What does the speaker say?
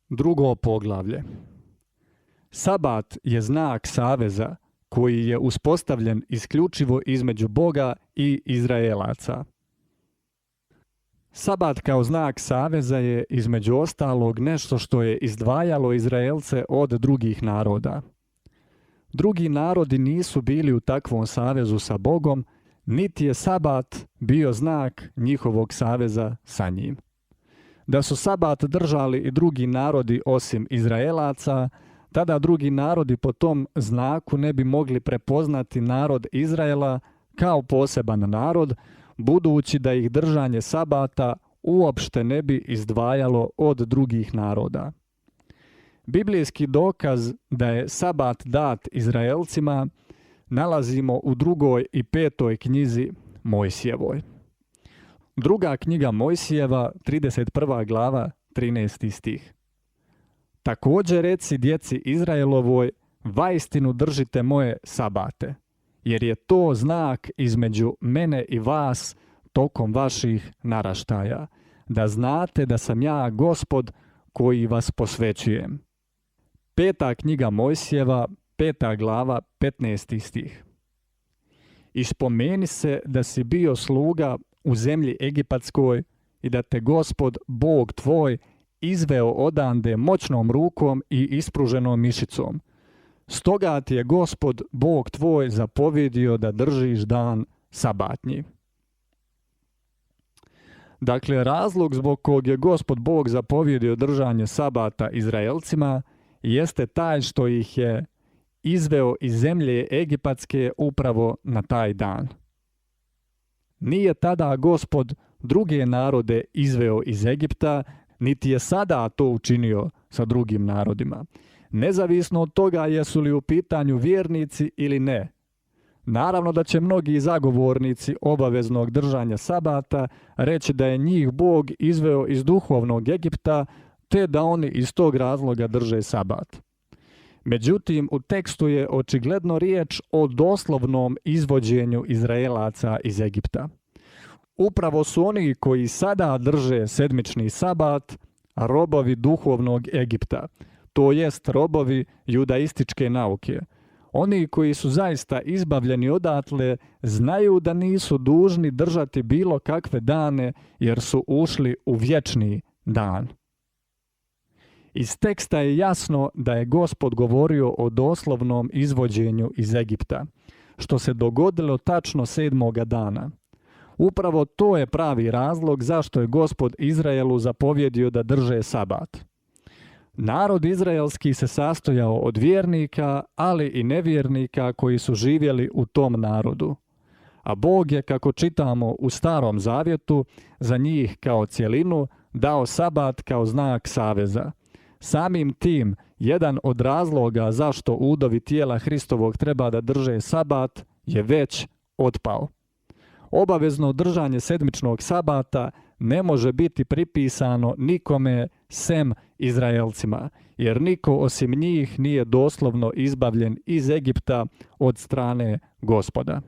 Drugo poglavlje. Sabat je znak saveza koji je uspostavljen isključivo između Boga i Izraelaca. Sabat kao znak saveza je između ostalog nešto što je izdvajalo Izraelce od drugih naroda. Drugi narodi nisu bili u takvom savezu sa Bogom, niti je Sabat bio znak njihovog saveza sa njim. Da su Sabat držali i drugi narodi osim Izraelaca, tada drugi narodi po tom znaku ne bi mogli prepoznati narod Izraela kao poseban narod, budući da ih držanje Sabata uopšte ne bi izdvajalo od drugih naroda. Biblijski dokaz da je Sabat dat Izraelcima nalazimo u 2. i 5. knjizi Mojsijevoj. 2. knjiga Mojsijeva, 31. glava, 13. stih. Također reci djeci Izraelovoj, vaistinu držite moje sabate, jer je to znak između mene i vas tokom vaših naraštaja, da znate da sam ja Gospod koji vas posvećujem. 5. knjiga Mojsijeva, 5. glava, 15. stih. Ispomeni se da si bio sluga u zemlji Egipatskoj i da te Gospod, Bog tvoj, izveo odande moćnom rukom i ispruženom mišicom. Stoga ti je Gospod, Bog tvoj, zapovjedio da držiš dan sabatnji. Dakle, razlog zbog kog je Gospod Bog zapovjedio držanje sabata Izraelcima jeste taj što ih je izveo iz zemlje Egipatske upravo na taj dan. Nije tada Gospod druge narode izveo iz Egipta, niti je sada to učinio sa drugim narodima. Nezavisno od toga jesu li u pitanju vjernici ili ne. Naravno da će mnogi zagovornici obaveznog držanja sabata reći da je njih Bog izveo iz duhovnog Egipta, te da oni iz tog razloga drže sabat. Međutim, u tekstu je očigledno riječ o doslovnom izvođenju Izraelaca iz Egipta. Upravo su oni koji sada drže sedmični sabat robovi duhovnog Egipta, to jest robovi judaističke nauke. Oni koji su zaista izbavljeni odatle znaju da nisu dužni držati bilo kakve dane jer su ušli u vječni dan. Iz teksta je jasno da je Gospod govorio o doslovnom izvođenju iz Egipta, što se dogodilo tačno 7. dana. Upravo to je pravi razlog zašto je Gospod Izraelu zapovjedio da drže sabat. Narod izraelski se sastojao od vjernika, ali i nevjernika koji su živjeli u tom narodu. A Bog je, kako čitamo u Starom Zavjetu, za njih kao cjelinu dao sabat kao znak saveza. Samim tim, jedan od razloga zašto udovi tijela Hristovog treba da drže sabat je već otpao. Obavezno držanje sedmičnog sabata ne može biti pripisano nikome sem Izraelcima, jer niko osim njih nije doslovno izbavljen iz Egipta od strane Gospoda.